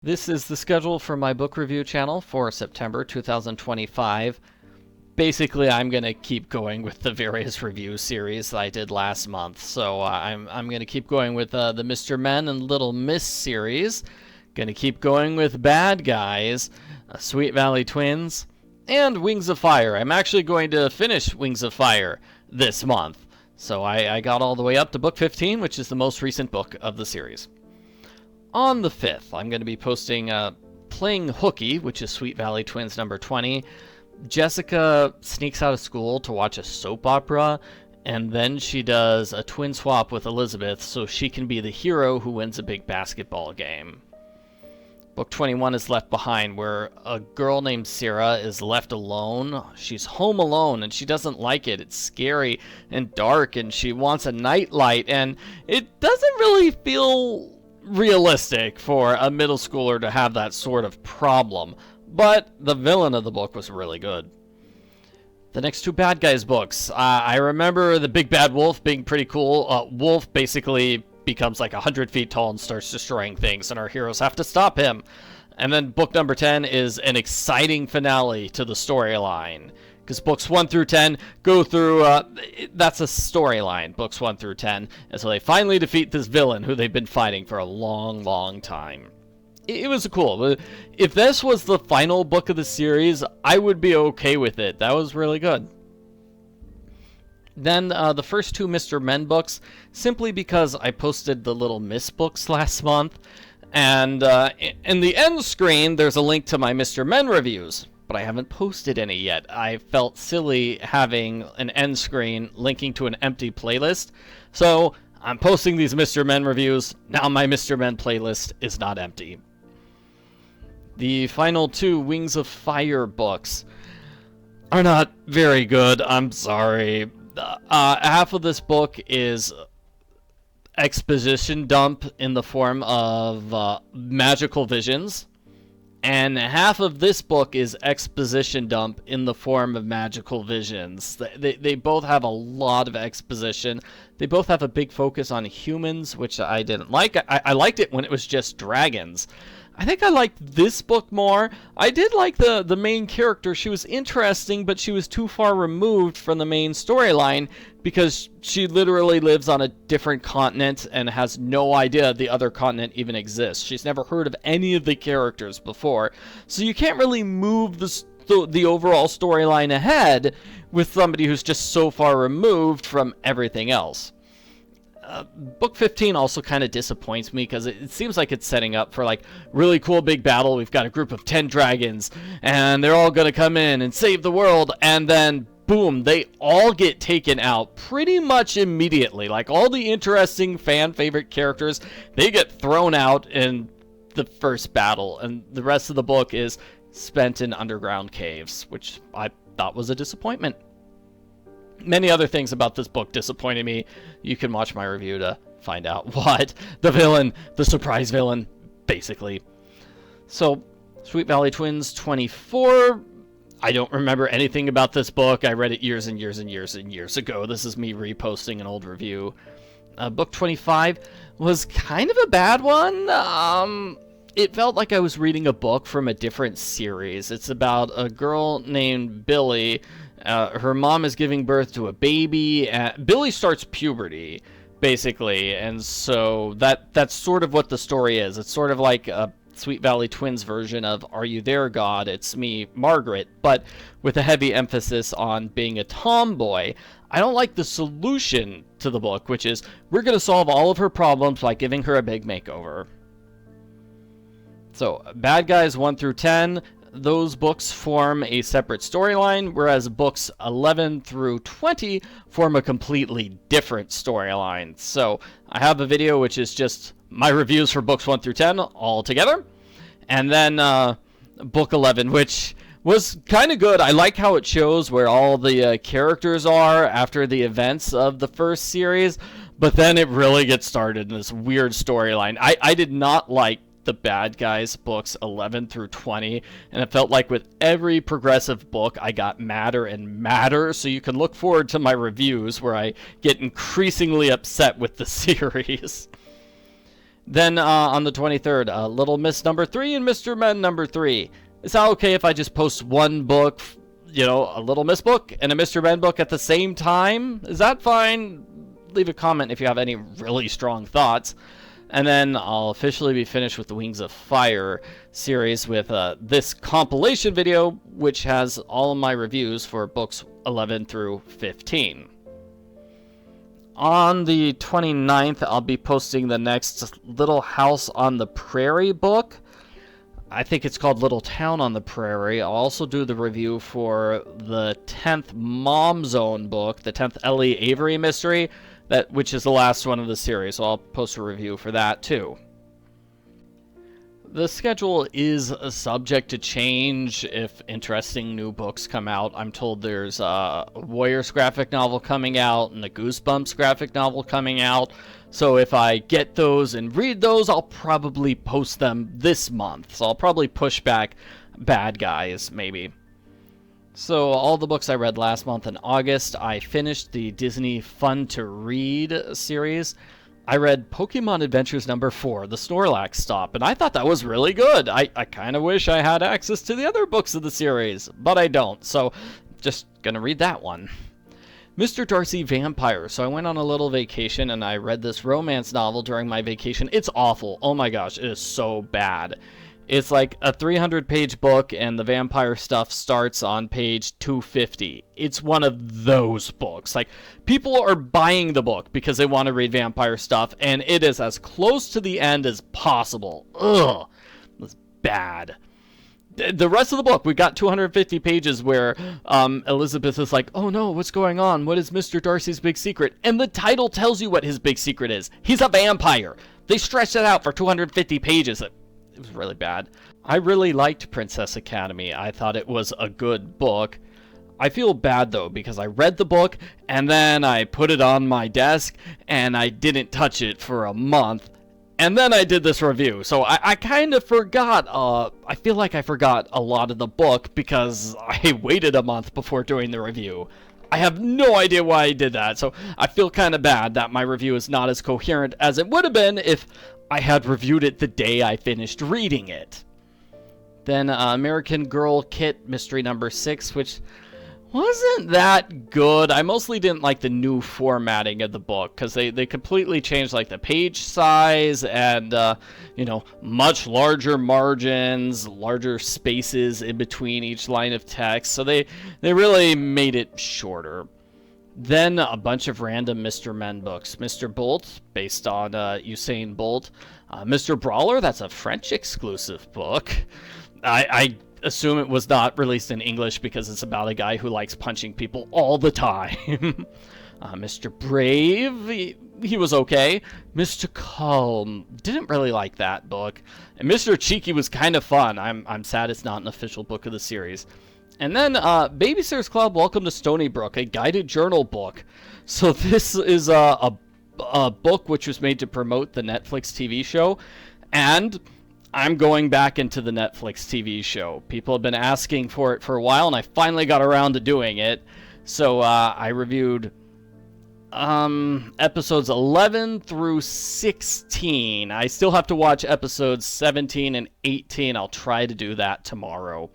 This is the schedule for my book review channel for September 2025. Basically, I'm going to keep going with the various review series that I did last month. So I'm going to keep going with the Mr. Men and Little Miss series. Going to keep going with Bad Guys, Sweet Valley Twins, and Wings of Fire. I'm actually going to finish Wings of Fire this month. So I got all the way up to book 15, which is the most recent book of the series. On the 5th, I'm going to be posting Playing Hooky, which is Sweet Valley Twins number 20. Jessica sneaks out of school to watch a soap opera, and then she does a twin swap with Elizabeth so she can be the hero who wins a big basketball game. Book 21 is Left Behind, where a girl named Sarah is left alone. She's home alone, and she doesn't like it. It's scary and dark, and she wants a nightlight, and it doesn't really feel realistic for a middle schooler to have that sort of problem, but the villain of the book was really good. The next two Bad Guys books, I remember the Big Bad Wolf being pretty cool. Wolf basically becomes like 100 feet tall and starts destroying things, and our heroes have to stop him. And then book number 10 is an exciting finale to the storyline, because books 1 through 10 go through, that's a storyline, books 1 through 10, and so they finally defeat this villain who they've been fighting for a long, long time. It was cool. If this was the final book of the series, I would be okay with it. That was really good. Then the first two Mr. Men books, simply because I posted the Little Miss books last month, and in the end screen, there's a link to my Mr. Men reviews, but I haven't posted any yet. I felt silly having an end screen linking to an empty playlist, so I'm posting these Mr. Men reviews. Now my Mr. Men playlist is not empty. The final two Wings of Fire books are not very good. I'm sorry. Half of this book is exposition dump in the form of magical visions, and half of this book is exposition dump in the form of magical visions. They both have a lot of exposition. They both have a big focus on humans, which I didn't like. I liked it when it was just dragons. I think I liked this book more. I did like the main character. She was interesting, but she was too far removed from the main storyline because she literally lives on a different continent and has no idea the other continent even exists. She's never heard of any of the characters before. So you can't really move the overall storyline ahead with somebody who's just so far removed from everything else. Book 15 also kind of disappoints me because it seems like it's setting up for like really cool big battle. We've got a group of 10 dragons and they're all going to come in and save the world, and then boom, they all get taken out pretty much immediately. Like all the interesting fan favorite characters, they get thrown out in the first battle, and the rest of the book is spent in underground caves, which I thought was a disappointment. Many other things about this book disappointed me. You can watch my review to find out what. The villain, the surprise villain, basically. So, Sweet Valley Twins 24. I don't remember anything about this book. I read it years and years and years and years ago. This is me reposting an old review. Book 25 was kind of a bad one. It felt like I was reading a book from a different series. It's about a girl named Billy. Her mom is giving birth to a baby. Billy starts puberty, basically, and so that's sort of what the story is. It's sort of like a Sweet Valley Twins version of Are You There, God? It's Me, Margaret, but with a heavy emphasis on being a tomboy. I don't like the solution to the book, which is we're going to solve all of her problems by giving her a big makeover. So, Bad Guys 1 through 10, those books form a separate storyline, whereas books 11 through 20 form a completely different storyline. So, I have a video which is just my reviews for books 1 through 10 all together, and then book 11, which was kind of good. I like how it shows where all the characters are after the events of the first series, but then it really gets started in this weird storyline. I did not like the Bad Guys books 11 through 20, and it felt like with every progressive book I got madder and madder, so you can look forward to my reviews where I get increasingly upset with the series. Then on the 23rd, Little Miss number 3 and Mr. Men number 3. Is that okay if I just post one book, you know, a Little Miss book and a Mr. Men book at the same time? Is that fine? Leave a comment if you have any really strong thoughts. And then I'll officially be finished with the Wings of Fire series with this compilation video, which has all of my reviews for books 11 through 15. On the 29th, I'll be posting the next Little House on the Prairie book. I think it's called Little Town on the Prairie. I'll also do the review for the 10th Mom Zone book, the 10th Ellie Avery mystery, which is the last one of the series, so I'll post a review for that too. The schedule is subject to change if interesting new books come out. I'm told there's a Warriors graphic novel coming out and a Goosebumps graphic novel coming out. So if I get those and read those, I'll probably post them this month. So I'll probably push back Bad Guys, maybe. So all the books I read last month in August, I finished the Disney Fun to Read series. I read Pokemon Adventures number 4, The Snorlax Stop, and I thought that was really good. I kind of wish I had access to the other books of the series, but I don't, so just gonna read that one. Mr. Darcy Vampyre. So I went on a little vacation and I read this romance novel during my vacation. It's awful. Oh my gosh, it is so bad. It's like a 300-page book, and the vampire stuff starts on page 250. It's one of those books. Like, people are buying the book because they want to read vampire stuff, and it is as close to the end as possible. Ugh. It's bad. The rest of the book, we got 250 pages where Elizabeth is like, oh no, what's going on? What is Mr. Darcy's big secret? And the title tells you what his big secret is. He's a vampire. They stretched it out for 250 pages. It was really bad. I really liked Princess Academy. I thought it was a good book. I feel bad though because I read the book and then I put it on my desk and I didn't touch it for a month. And then I did this review. So I kind of forgot. I feel like I forgot a lot of the book because I waited a month before doing the review. I have no idea why I did that. So I feel kind of bad that my review is not as coherent as it would have been if I had reviewed it the day I finished reading it. Then American Girl Kit Mystery number 6, which wasn't that good. I mostly didn't like the new formatting of the book because they completely changed like the page size and you know, much larger margins, larger spaces in between each line of text. So they really made it shorter. Then a bunch of random Mr. Men books. Mr. Bolt, based on Usain Bolt. Mr. Brawler, that's a French exclusive book. I assume it was not released in English because it's about a guy who likes punching people all the time. Mr. Brave, he was okay. Mr. Calm, didn't really like that book. And Mr. Cheeky was kind of fun. I'm sad it's not an official book of the series. And then Babysitter's Club, Welcome to Stoneybrook, a guided journal book. So this is a book which was made to promote the Netflix TV show. And I'm going back into the Netflix TV show. People have been asking for it for a while, and I finally got around to doing it. So I reviewed episodes 11 through 16. I still have to watch episodes 17 and 18. I'll try to do that tomorrow.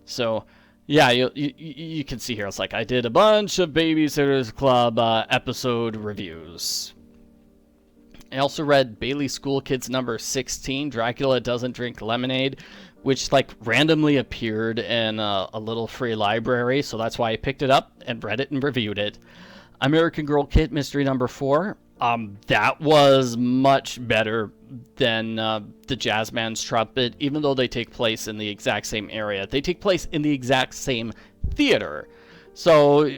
So yeah, you can see here, it's like I did a bunch of Babysitter's Club episode reviews. I also read Bailey School Kids number 16, Dracula Doesn't Drink Lemonade, which like randomly appeared in a little free library, so that's why I picked it up and read it and reviewed it. American Girl Kit Mystery number 4, that was much better than the Jazzman's Trumpet, even though they take place in the exact same area. They take place in the exact same theater. So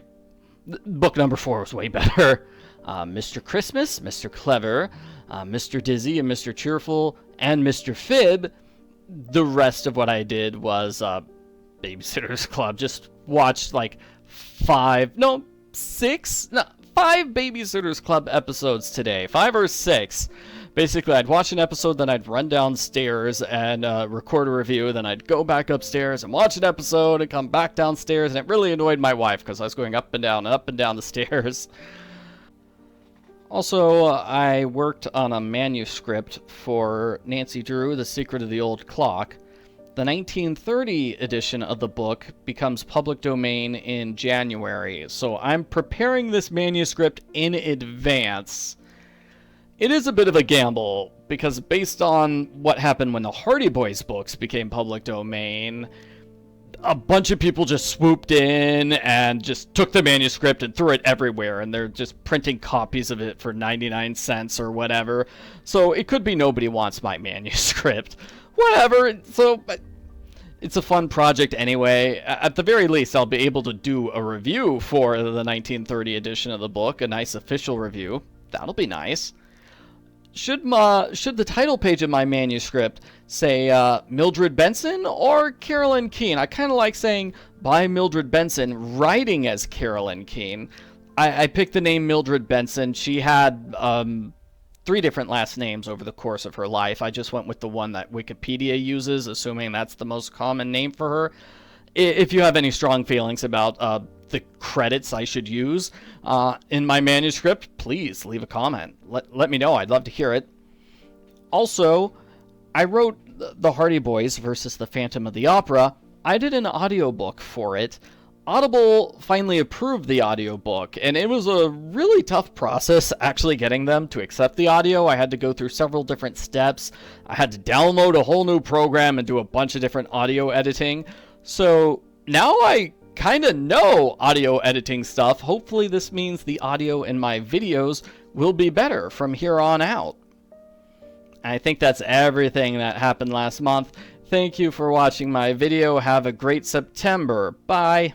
book number 4 was way better. Mr. Christmas, Mr. Clever, Mr. Dizzy, and Mr. Cheerful, and Mr. Fib. The rest of what I did was Babysitter's Club. Just watched like 5 Babysitter's Club episodes today. 5 or 6. Basically, I'd watch an episode, then I'd run downstairs and record a review, then I'd go back upstairs and watch an episode and come back downstairs, and it really annoyed my wife because I was going up and down the stairs. Also, I worked on a manuscript for Nancy Drew, The Secret of the Old Clock. The 1930 edition of the book becomes public domain in January, so I'm preparing this manuscript in advance. It is a bit of a gamble, because based on what happened when the Hardy Boys books became public domain, a bunch of people just swooped in and just took the manuscript and threw it everywhere, and they're just printing copies of it for 99 cents or whatever. So it could be nobody wants my manuscript. Whatever, so it's a fun project anyway. At the very least, I'll be able to do a review for the 1930 edition of the book, a nice official review. That'll be nice. Should the title page of my manuscript say Mildred Benson or Carolyn Keene? I kind of like saying by Mildred Benson, writing as Carolyn Keene. I picked the name Mildred Benson. She had 3 different last names over the course of her life. I just went with the one that Wikipedia uses, assuming that's the most common name for her. If you have any strong feelings about the credits I should use in my manuscript, please leave a comment. Let me know. I'd love to hear it. Also, I wrote The Hardy Boys versus the Phantom of the Opera. I did an audiobook for it. Audible finally approved the audiobook, and it was a really tough process actually getting them to accept the audio. I had to go through several different steps. I had to download a whole new program and do a bunch of different audio editing. So now I kind of know audio editing stuff. Hopefully this means the audio in my videos will be better from here on out. I think that's everything that happened last month. Thank you for watching my video. Have a great September. Bye.